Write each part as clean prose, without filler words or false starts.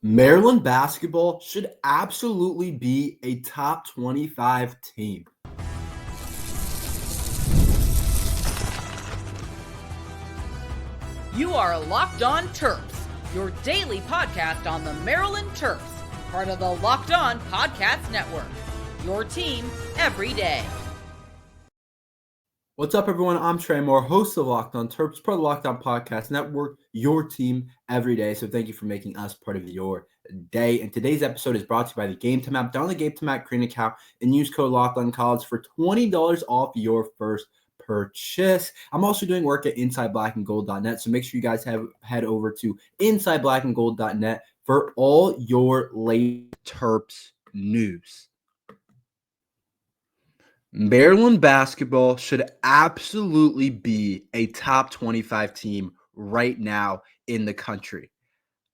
Maryland basketball should absolutely be a top 25 team. You are Locked On Terps, your daily podcast on the Maryland Terps, part of the Locked On Podcast Network. Your team every day. What's up, everyone? I'm Tre Moore, host of Locked On Terps, part of the Locked On Podcast Network, your team every day. So thank you for making us part of your day. And today's episode is brought to you by the Gametime app. Download the Gametime app, create an account, and use code LOCKEDONCollege for $20 off your first purchase. I'm also doing work at InsideBlackandGold.net, so make sure you guys head over to InsideBlackandGold.net for all your late Terps news. Maryland basketball should absolutely be a top 25 team right now in the country.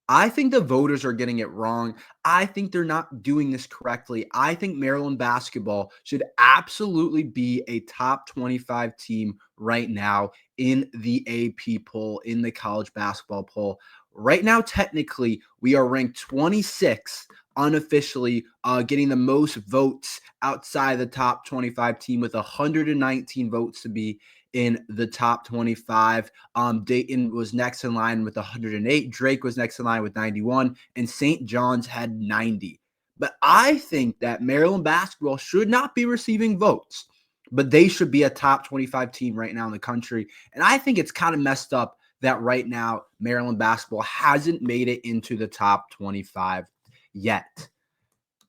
I think the voters are getting it wrong. I think they're not doing this correctly. I think Maryland basketball should absolutely be a top 25 team right now in the AP poll, in the college basketball poll. Right now, technically, we are ranked 26 unofficially, getting the most votes outside the top 25 team with 119 votes to be in the top 25. Dayton was next in line with 108. Drake was next in line with 91. And St. John's had 90. But I think that Maryland basketball should not be receiving votes, but they should be a top 25 team right now in the country. And I think it's kind of messed up that right now Maryland basketball hasn't made it into the top 25 yet.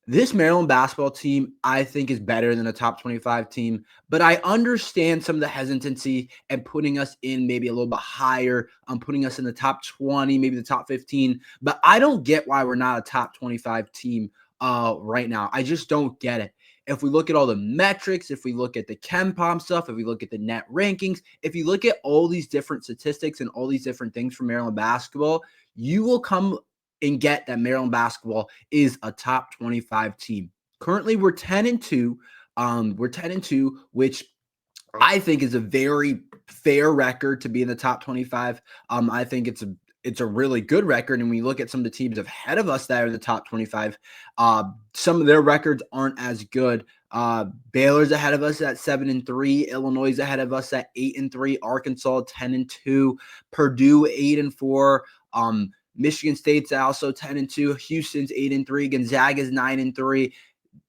This Maryland basketball team, I think, is better than a top 25 team, but I understand some of the hesitancy and putting us in maybe a little bit higher, putting us in the top 20, maybe the top 15, but I don't get why we're not a top 25 team right now. I just don't get it. If we look at all the metrics, if we look at the KenPom stuff, if we look at the net rankings, if you look at all these different statistics and all these different things for Maryland basketball, you will come and get that Maryland basketball is a top 25 team. Currently, we're 10-2. We're 10-2, which I think is a very fair record to be in the top 25. I think it's a really good record. And when you look at some of the teams ahead of us that are in the top 25, some of their records aren't as good. Baylor's ahead of us at 7-3. Illinois is ahead of us at 8-3. Arkansas 10-2. Purdue 8-4. Michigan State's also 10-2. Houston's 8-3. Gonzaga's 9-3.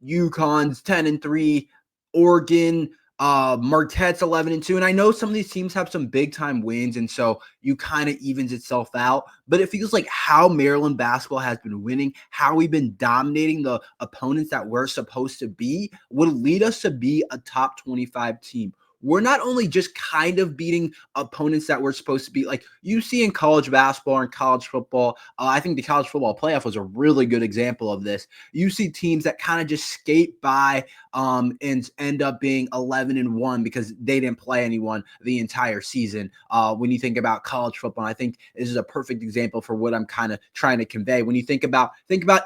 UConn's 10-3. Oregon, Marquette's 11-2. And I know some of these teams have some big time wins, and so you kind of evens itself out. But it feels like how Maryland basketball has been winning, how we've been dominating the opponents that we're supposed to be, would lead us to be a top 25 team. We're not only just kind of beating opponents that we're supposed to beat, like you see in college basketball and college football. I think the college football playoff was a really good example of this. You see teams that kind of just skate by and end up being 11-1 because they didn't play anyone the entire season. When you think about college football, I think this is a perfect example for what I'm kind of trying to convey. When you think about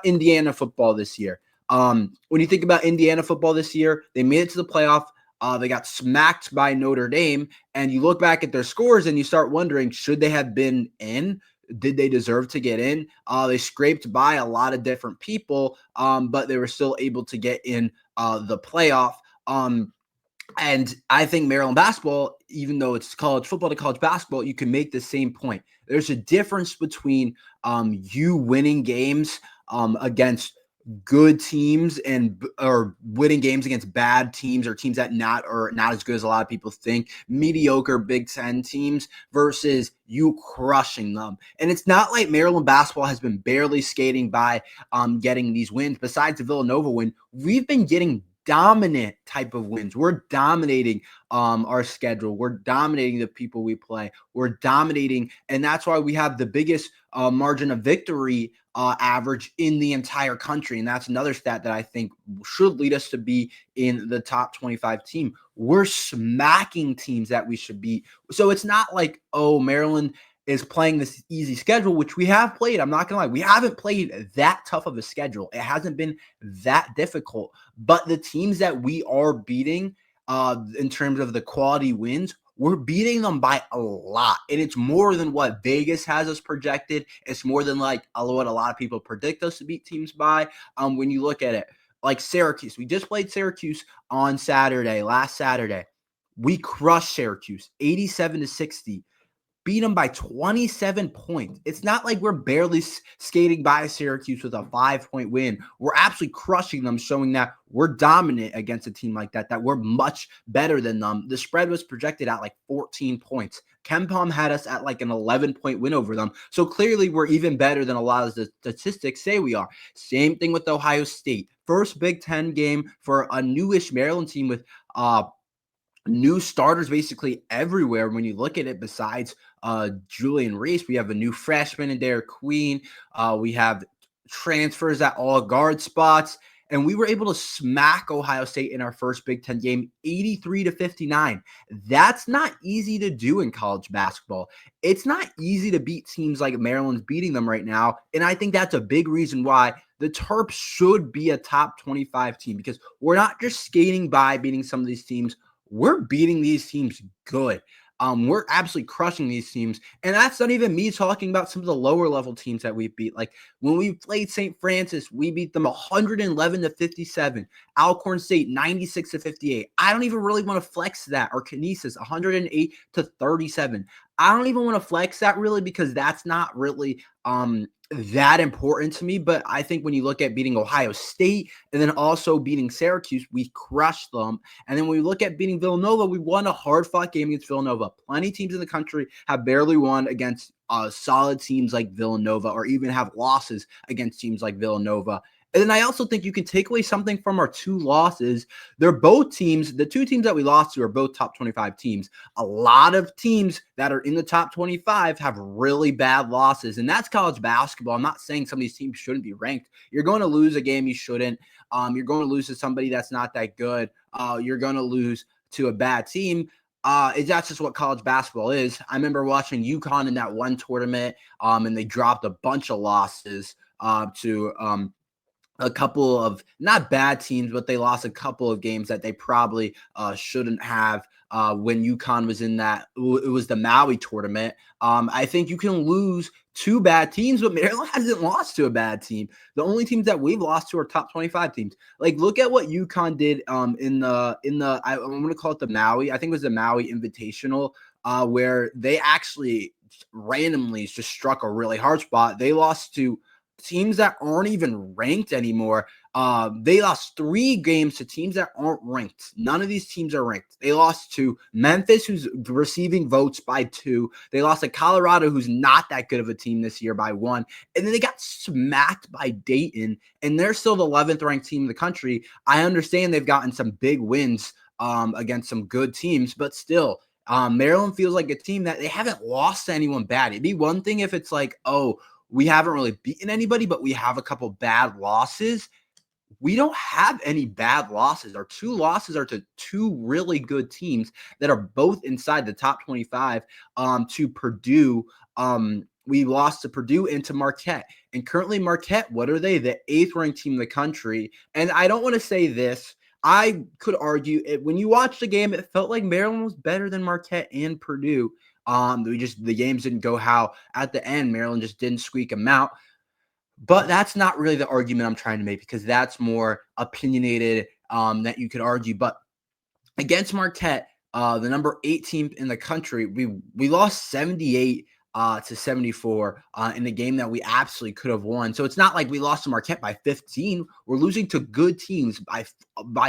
Indiana football this year. When you think about Indiana football this year, they made it to the playoff. They got smacked by Notre Dame, and you look back at their scores and you start wondering, should they have been in? Did they deserve to get in? They scraped by a lot of different people, but they were still able to get in the playoff. And I think Maryland basketball, even though it's college football to college basketball, you can make the same point. There's a difference between you winning games against good teams or winning games against bad teams or teams that not as good as a lot of people think, mediocre Big Ten teams versus you crushing them. And it's not like Maryland basketball has been barely skating by getting these wins. Besides the Villanova win, we've been getting dominant type of wins. We're dominating our schedule. We're dominating the people we play. We're dominating, and that's why we have the biggest margin of victory average in the entire country. And that's another stat that I think should lead us to be in the top 25 team. We're smacking teams that we should beat. So it's not like, oh, Maryland is playing this easy schedule, which we have played. I'm not going to lie. We haven't played that tough of a schedule. It hasn't been that difficult. But the teams that we are beating in terms of the quality wins, we're beating them by a lot. And it's more than what Vegas has us projected. It's more than like what a lot of people predict us to beat teams by. When you look at it, like Syracuse, we just played Syracuse on last Saturday. We crushed Syracuse 87-60. Beat them by 27 points. It's not like we're barely skating by Syracuse with a 5-point win. We're absolutely crushing them, showing that we're dominant against a team like that we're much better than them. The spread was projected at like 14 points. KenPom had us at like an 11-point win over them. So clearly we're even better than a lot of the statistics say we are. Same thing with Ohio State. First Big Ten game for a newish Maryland team with new starters basically everywhere when you look at it. Besides Julian Reese, we have a new freshman in Derek Queen. We have transfers at all guard spots. And we were able to smack Ohio State in our first Big Ten game 83-59. That's not easy to do in college basketball. It's not easy to beat teams like Maryland's beating them right now. And I think that's a big reason why the Terps should be a top 25 team, because we're not just skating by beating some of these teams. We're beating these teams good. We're absolutely crushing these teams. And that's not even me talking about some of the lower level teams that we beat. Like when we played St. Francis, we beat them 111-57. Alcorn State, 96-58. I don't even really want to flex that. Or Canisius, 108-37. I don't even want to flex that really, because that's not really that important to me. But I think when you look at beating Ohio State and then also beating Syracuse, we crushed them. And then when we look at beating Villanova, we won a hard-fought game against Villanova. Plenty of teams in the country have barely won against solid teams like Villanova, or even have losses against teams like Villanova. And then I also think you can take away something from our two losses. They're both teams, the two teams that we lost to are both top 25 teams. A lot of teams that are in the top 25 have really bad losses, and that's college basketball. I'm not saying some of these teams shouldn't be ranked. You're going to lose a game you shouldn't. You're going to lose to somebody that's not that good. You're going to lose to a bad team. That's just what college basketball is. I remember watching UConn in that one tournament, and they dropped a bunch of losses to a couple of not bad teams, but they lost a couple of games that they probably shouldn't have when UConn was in that. It was the Maui tournament. I think you can lose two bad teams, but Maryland hasn't lost to a bad team. The only teams that we've lost to are top 25 teams. Like, look at what UConn did I'm going to call it the Maui. I think it was the Maui Invitational, where they actually randomly just struck a really hard spot. They lost to teams that aren't even ranked anymore. They lost 3 games to teams that aren't ranked. None of these teams are ranked. They lost to Memphis, who's receiving votes, by 2. They lost to Colorado, who's not that good of a team this year, by 1. And then they got smacked by Dayton, and they're still the 11th ranked team in the country. I understand they've gotten some big wins against some good teams, but still, Maryland feels like a team that they haven't lost to anyone bad. It'd be one thing if it's like, oh, we haven't really beaten anybody, but we have a couple bad losses. We don't have any bad losses. Our 2 losses are to 2 really good teams that are both inside the top 25. To Purdue, we lost to Purdue and to Marquette. And currently Marquette, what are they? The 8th ranked team in the country. And I don't want to say this. I could argue it when you watch the game, it felt like Maryland was better than Marquette and Purdue. The games didn't go how at the end. Maryland just didn't squeak them out. But that's not really the argument I'm trying to make, because that's more opinionated that you could argue. But against Marquette, the number 8 team in the country, we lost 78-74 in a game that we absolutely could have won. So it's not like we lost to Marquette by 15. We're losing to good teams by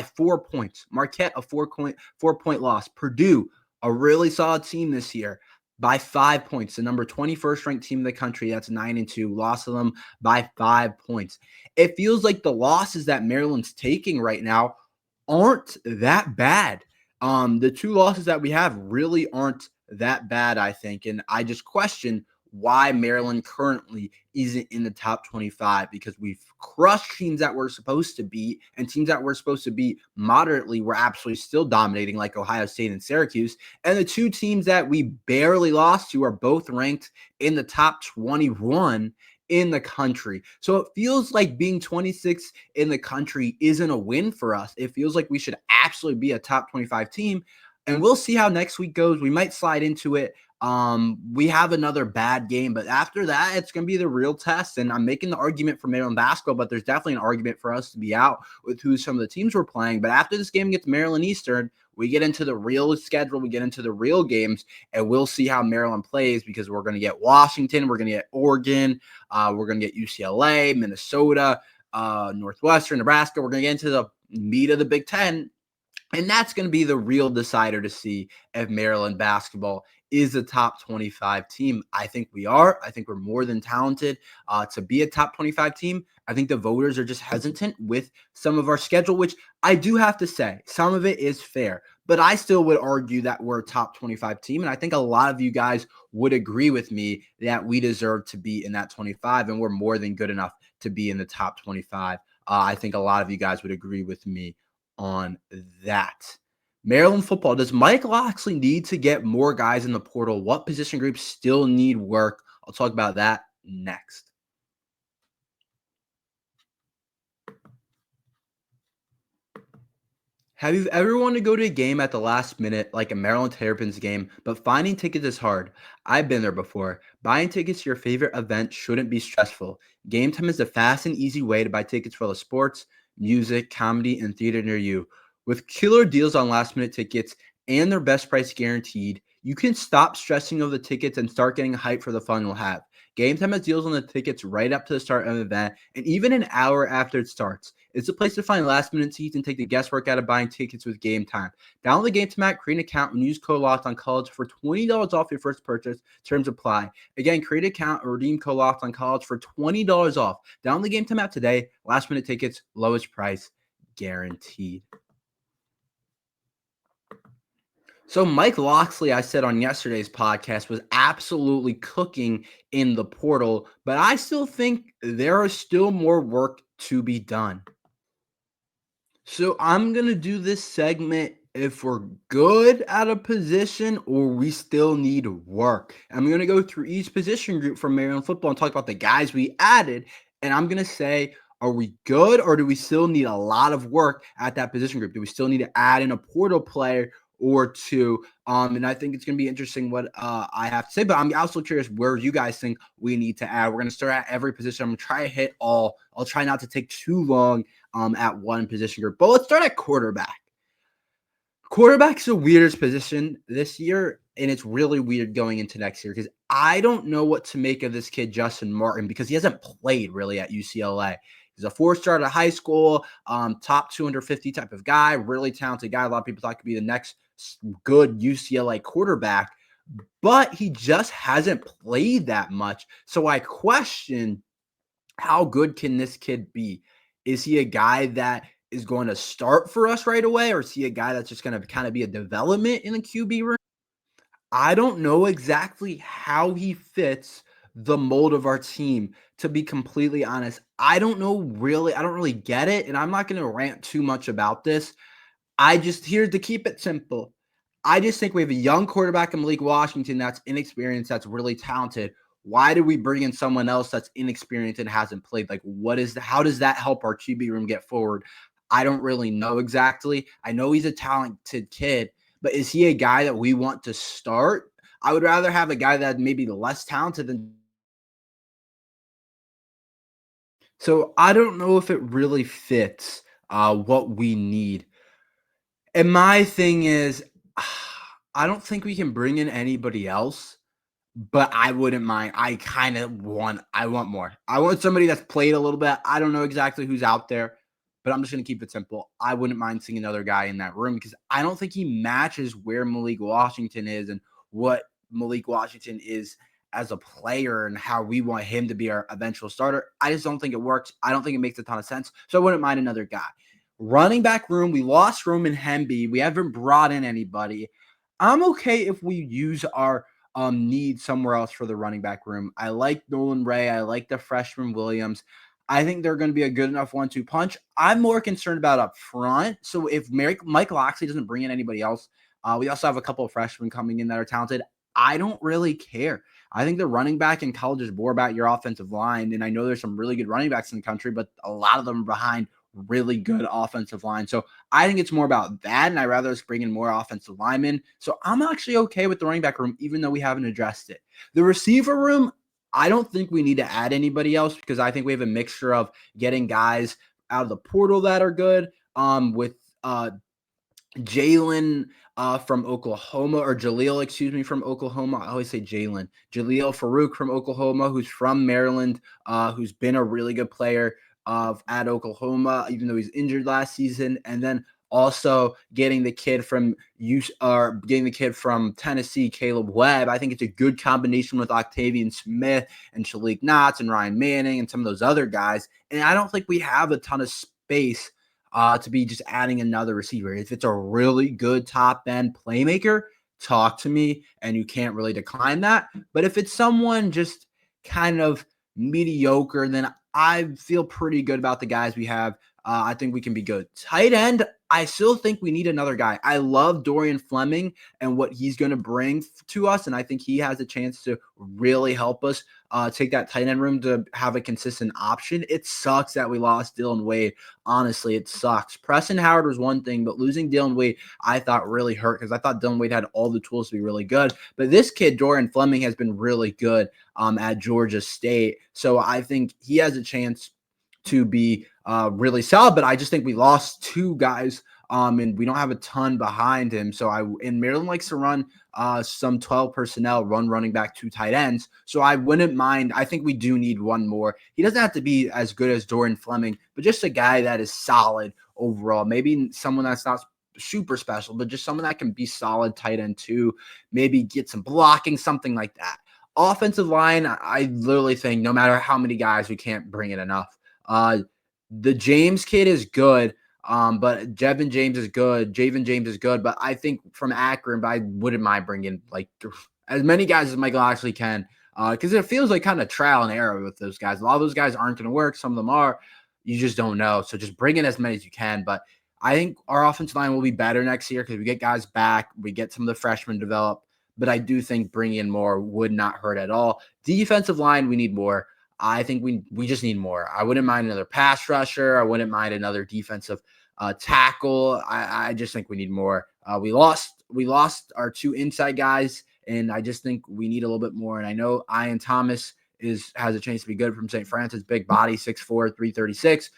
4 points. Marquette, a 4-point loss. Purdue, a really solid team this year, by 5 points. The number 21st ranked team in the country, that's 9-2, lost to them by 5 points. It feels like the losses that Maryland's taking right now aren't that bad. The 2 losses that we have really aren't that bad, I think. And I just question why Maryland currently isn't in the top 25, because we've crushed teams that we're supposed to beat, and teams that we're supposed to beat moderately, we're absolutely still dominating, like Ohio State and Syracuse. And the 2 teams that we barely lost to are both ranked in the top 21 in the country. So it feels like being 26 in the country isn't a win for us. It feels like we should absolutely be a top 25 team. And we'll see how next week goes. We might slide into it. We have another bad game, but after that, it's going to be the real test. And I'm making the argument for Maryland basketball, but there's definitely an argument for us to be out with who some of the teams we're playing. But after this game against Maryland Eastern, we get into the real schedule, we get into the real games, and we'll see how Maryland plays because we're going to get Washington, we're going to get Oregon, we're going to get UCLA, Minnesota, Northwestern, Nebraska. We're going to get into the meat of the Big Ten. And that's going to be the real decider to see if Maryland basketball is a top 25 team. I think we are. I think we're more than talented to be a top 25 team. I think the voters are just hesitant with some of our schedule, which I do have to say, some of it is fair. But I still would argue that we're a top 25 team. And I think a lot of you guys would agree with me that we deserve to be in that 25, and we're more than good enough to be in the top 25. I think a lot of you guys would agree with me on that. Maryland football, does Mike Locksley need to get more guys in the portal? What position groups still need work? I'll talk about that next. Have you ever wanted to go to a game at the last minute, like a Maryland Terrapins game, but finding tickets is hard? I've been there before. Buying tickets to your favorite event shouldn't be stressful. Gametime is a fast and easy way to buy tickets for all the sports, music, comedy, and theater near you. With killer deals on last minute tickets and their best price guaranteed, you can stop stressing over the tickets and start getting hyped for the fun you'll have. Gametime has deals on the tickets right up to the start of the event and even an hour after it starts. It's a place to find last-minute seats and take the guesswork out of buying tickets with Gametime. Download the Gametime app, create an account, and use code LOCKEDONCollege for $20 off your first purchase. Terms apply. Again, create an account and redeem code LOCKEDONCollege for $20 off. Download the Gametime app today. Last-minute tickets, lowest price, guaranteed. So Mike Locksley, I said on yesterday's podcast, was absolutely cooking in the portal, but I still think there is still more work to be done. So I'm going to do this segment if we're good at a position or we still need work. I'm going to go through each position group for Maryland football and talk about the guys we added. And I'm going to say, are we good or do we still need a lot of work at that position group? Do we still need to add in a portal player or two? And I think it's going to be interesting what I have to say. But I'm also curious where you guys think we need to add. We're going to start at every position. I'm going to try to hit all. I'll try not to take too long at one position group. But let's start at quarterback. Quarterback's the weirdest position this year, and it's really weird going into next year because I don't know what to make of this kid, Justin Martin, because he hasn't played really at UCLA. He's a four-star out of high school, top 250 type of guy, really talented guy. A lot of people thought could be the next good UCLA quarterback, but he just hasn't played that much. So I question, how good can this kid be? Is he a guy that is going to start for us right away, or is he a guy that's just going to kind of be a development in the QB room? I don't know exactly how he fits the mold of our team, to be completely honest. I don't really get it, and I'm not going to rant too much about this. Here to keep it simple, I just think we have a young quarterback in Malik Washington that's inexperienced, that's really talented. Why did we bring in someone else that's inexperienced and hasn't played? Like, how does that help our QB room get forward? I don't really know exactly. I know he's a talented kid, but is he a guy that we want to start? I would rather have a guy that maybe less talented than. So I don't know if it really fits what we need. And my thing is, I don't think we can bring in anybody else, but I wouldn't mind. I want more. I want somebody that's played a little bit. I don't know exactly who's out there, but I'm just going to keep it simple. I wouldn't mind seeing another guy in that room because I don't think he matches where Malik Washington is and what Malik Washington is as a player and how we want him to be our eventual starter. I just don't think it works. I don't think it makes a ton of sense. So I wouldn't mind another guy. Running back room, we lost Roman Hemby. We haven't brought in anybody. I'm okay if we use our need somewhere else for the running back room. I like Nolan Ray. I like the freshman Williams. I think they're going to be a good enough 1-2 punch. I'm more concerned about up front. So if Mike Locksley doesn't bring in anybody else, we also have a couple of freshmen coming in that are talented. I don't really care. I think the running back in college is more about your offensive line. And I know there's some really good running backs in the country, but a lot of them are behind really good offensive line. So I think it's more about that, and I'd rather us bring in more offensive linemen. So I'm actually okay with the running back room, even though we haven't addressed it. The receiver room, I don't think we need to add anybody else because I think we have a mixture of getting guys out of the portal that are good with Jalen from Oklahoma, or Jaleel, excuse me, from Oklahoma. I always say Jalen. Jaleel Farouk from Oklahoma, who's from Maryland, who's been a really good player at Oklahoma, even though he's injured last season. And then also getting the kid from Tennessee, Caleb Webb. I think it's a good combination with Octavian Smith and Shalik Knotts and Ryan Manning and some of those other guys. And I don't think we have a ton of space to be just adding another receiver. If it's a really good top end playmaker, talk to me, and you can't really decline that. But if it's someone just kind of mediocre, then I feel pretty good about the guys we have. I think we can be good. Tight end, I still think we need another guy. I love Dorian Fleming and what he's going to bring to us, and I think he has a chance to really help us take that tight end room to have a consistent option. It sucks that we lost Dylan Wade. Honestly, it sucks. Preston Howard was one thing, but losing Dylan Wade, I thought really hurt because I thought Dylan Wade had all the tools to be really good. But this kid, Dorian Fleming, has been really good at Georgia State. So I think he has a chance to be really solid, but I just think we lost two guys and we don't have a ton behind him. So Maryland likes to run some 12 personnel, running back, two tight ends. So I wouldn't mind. I think we do need one more. He doesn't have to be as good as Dorian Fleming, but just a guy that is solid overall. Maybe someone that's not super special, but just someone that can be solid tight end too. Maybe get some blocking, something like that. Offensive line, I literally think no matter how many guys, we can't bring in enough. The James kid is good, but Javen James is good. But I think from Akron, but I wouldn't mind bringing like as many guys as Michael actually can, because it feels like kind of trial and error with those guys. A lot of those guys aren't going to work. Some of them are. You just don't know. So just bring in as many as you can. But I think our offensive line will be better next year because we get guys back. We get some of the freshmen developed. But I do think bringing in more would not hurt at all. Defensive line, we need more. I think we just need more. I wouldn't mind another pass rusher. I wouldn't mind another defensive tackle. I just think we need more. We lost our two inside guys, and I just think we need a little bit more. And I know Ian Thomas has a chance to be good from St. Francis, big body, 6'4", 336.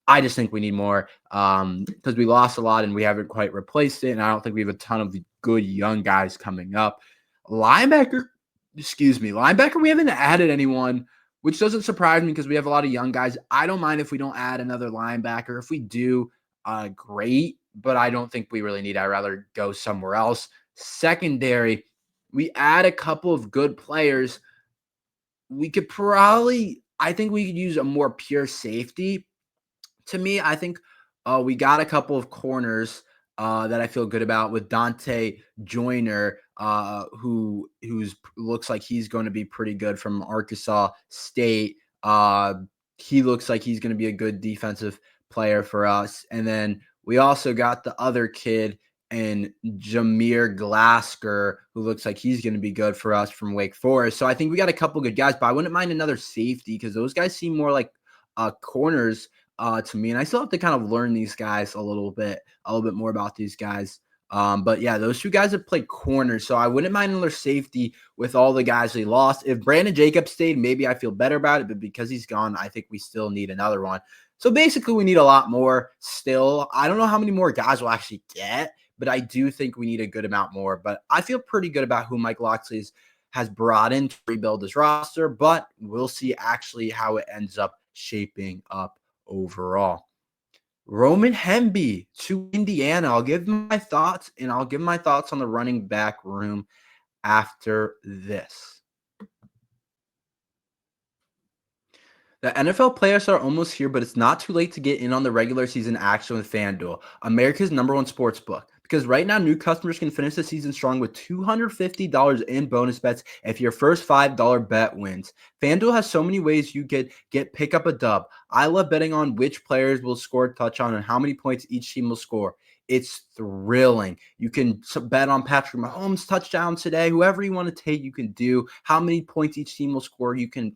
I just think we need more because we lost a lot and we haven't quite replaced it. And I don't think we have a ton of good young guys coming up. Linebacker, we haven't added anyone, which doesn't surprise me because we have a lot of young guys. I don't mind if we don't add another linebacker. If we do, great, but I don't think we really need it. I'd rather go somewhere else. Secondary, we add a couple of good players. I think we could use a more pure safety. To me, I think we got a couple of corners that I feel good about with Dante Joyner, who looks like he's going to be pretty good from Arkansas State. He looks like he's going to be a good defensive player for us. And then we also got the other kid in Jameer Glasker, who looks like he's going to be good for us from Wake Forest. So I think we got a couple good guys, but I wouldn't mind another safety because those guys seem more like corners to me. And I still have to kind of learn these guys a little bit more about these guys. But yeah, those two guys have played corners, so I wouldn't mind another safety with all the guys we lost. If Brandon Jacobs stayed, maybe I feel better about it, but because he's gone, I think we still need another one. So basically, we need a lot more still. I don't know how many more guys we'll actually get, but I do think we need a good amount more. But I feel pretty good about who Mike Locksley has brought in to rebuild his roster, but we'll see actually how it ends up shaping up overall. Roman Hemby to Indiana. I'll give my thoughts, and I'll give my thoughts on the running back room after this. The NFL playoffs are almost here, but it's not too late to get in on the regular season action with FanDuel, America's #1 sports book. Because right now, new customers can finish the season strong with $250 in bonus bets if your first $5 bet wins. FanDuel has so many ways you could pick up a dub. I love betting on which players will score a touchdown and how many points each team will score. It's thrilling. You can bet on Patrick Mahomes touchdown today. Whoever you want to take, you can do. How many points each team will score, you can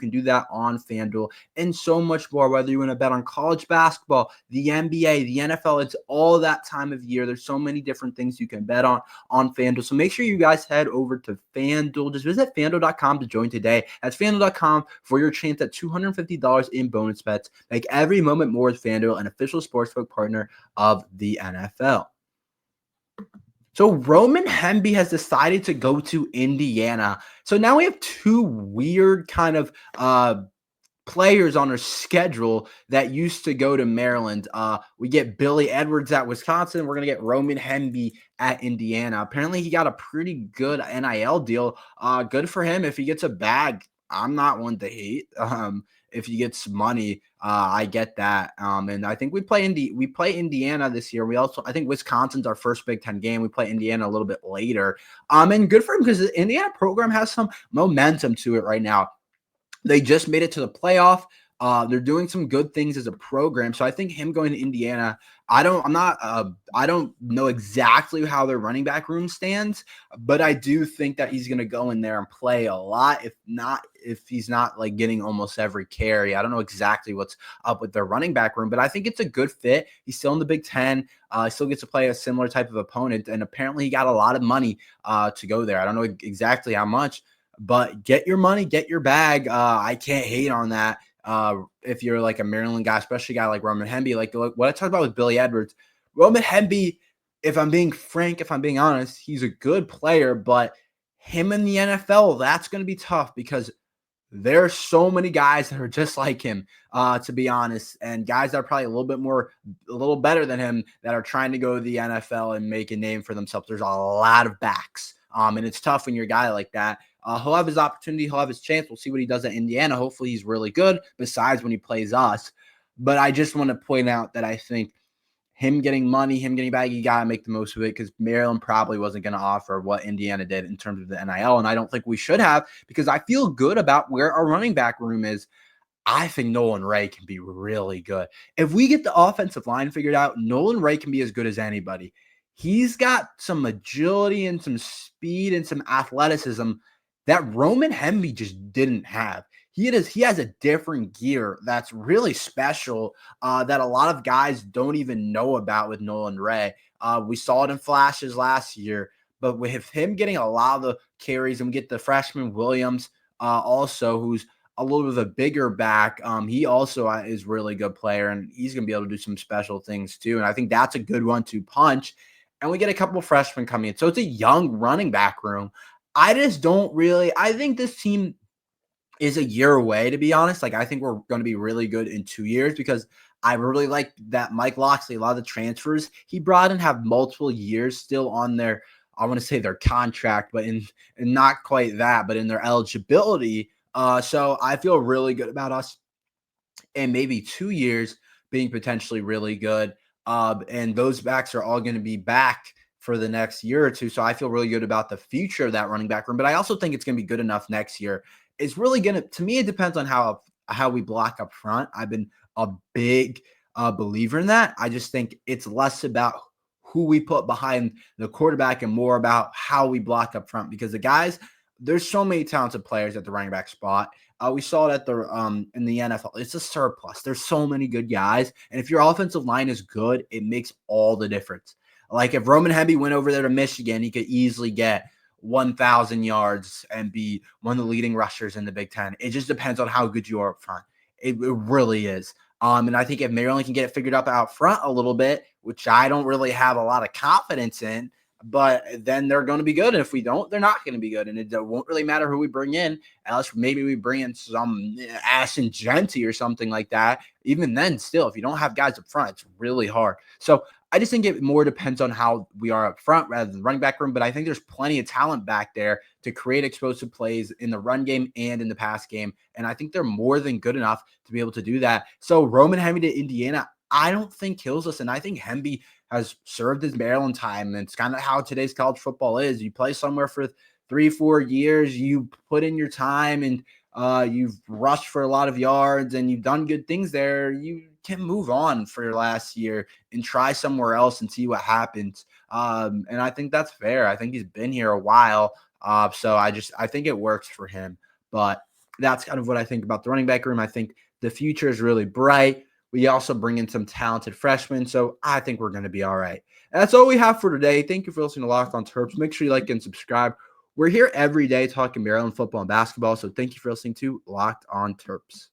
do that on FanDuel, and so much more. Whether you want to bet on college basketball, the NBA, the NFL, it's all that time of year. There's so many different things you can bet on FanDuel. So make sure you guys head over to FanDuel. Just visit FanDuel.com to join today. That's FanDuel.com for your chance at $250 in bonus bets. Make every moment more with FanDuel, an official sportsbook partner of the NFL. So Roman Hemby has decided to go to Indiana. So now we have two weird kind of players on our schedule that used to go to Maryland. We get Billy Edwards at Wisconsin. We're going to get Roman Hemby at Indiana. Apparently he got a pretty good NIL deal. Good for him. If he gets a bag, I'm not one to hate. If he gets money, I get that. And I think we play Indiana this year. I think Wisconsin's our first Big Ten game. We play Indiana a little bit later. And good for him because the Indiana program has some momentum to it right now. They just made it to the playoff. They're doing some good things as a program. So I think him going to Indiana, I don't know exactly how their running back room stands, but I do think that he's going to go in there and play a lot. If he's not like getting almost every carry, I don't know exactly what's up with their running back room, but I think it's a good fit. He's still in the Big Ten. Still gets to play a similar type of opponent. And apparently he got a lot of money to go there. I don't know exactly how much, but get your money, get your bag. I can't hate on that. If you're like a Maryland guy, especially a guy like Roman Hemby, like what I talked about with Billy Edwards, Roman Hemby, if I'm being frank, if I'm being honest, he's a good player, but him in the NFL, that's going to be tough because there are so many guys that are just like him, to be honest, and guys that are probably a little better than him that are trying to go to the NFL and make a name for themselves. There's a lot of backs. And it's tough when you're a guy like that. He'll have his opportunity. He'll have his chance. We'll see what he does at Indiana. Hopefully he's really good besides when he plays us. But I just want to point out that I think him getting money, him getting back, you got to make the most of it because Maryland probably wasn't going to offer what Indiana did in terms of the NIL. And I don't think we should have because I feel good about where our running back room is. I think Nolan Ray can be really good. If we get the offensive line figured out, Nolan Ray can be as good as anybody. He's got some agility and some speed and some athleticism that Roman Hemby just didn't have. He has a different gear that's really special that a lot of guys don't even know about with Nolan Ray. We saw it in flashes last year, but with him getting a lot of the carries, and we get the freshman Williams also, who's a little bit of a bigger back. He also is a really good player, and he's going to be able to do some special things too. And I think that's a good one to punch. And we get a couple of freshmen coming in. So it's a young running back room. I think this team is a year away, to be honest. Like, I think we're going to be really good in 2 years because I really like that Mike Locksley, a lot of the transfers he brought in have multiple years still on their, I want to say their contract, but in not quite that, but in their eligibility. So I feel really good about us in maybe 2 years being potentially really good. And those backs are all going to be back for the next year or two. So I feel really good about the future of that running back room. But I also think it's going to be good enough next year. It's really going to me, it depends on how we block up front. I've been a big believer in that. I just think it's less about who we put behind the quarterback and more about how we block up front because the guys, there's so many talented players at the running back spot. We saw it at in the NFL. It's a surplus. There's so many good guys. And if your offensive line is good, it makes all the difference. Like if Roman Hemby went over there to Michigan, he could easily get 1,000 yards and be one of the leading rushers in the Big Ten. It just depends on how good you are up front. It really is. And I think if Maryland can get it figured out front a little bit, which I don't really have a lot of confidence in, but then they're going to be good. And if we don't, they're not going to be good. And it won't really matter who we bring in, unless maybe we bring in some Ashton Genty or something like that. Even then, still, if you don't have guys up front, it's really hard. So I just think it more depends on how we are up front rather than running back room. But I think there's plenty of talent back there to create explosive plays in the run game and in the pass game. And I think they're more than good enough to be able to do that. So Roman Hemby to Indiana, I don't think kills us. And I think Hemby has served his Maryland time. And it's kind of how today's college football is. You play somewhere for 3-4 years, you put in your time and you've rushed for a lot of yards and you've done good things there. You can move on for your last year and try somewhere else and see what happens. And I think that's fair. I think he's been here a while. So I think it works for him. But that's kind of what I think about the running back room. I think the future is really bright. We also bring in some talented freshmen. So I think we're going to be all right. And that's all we have for today. Thank you for listening to Locked on Terps. Make sure you like and subscribe. We're here every day talking Maryland football and basketball. So thank you for listening to Locked on Terps.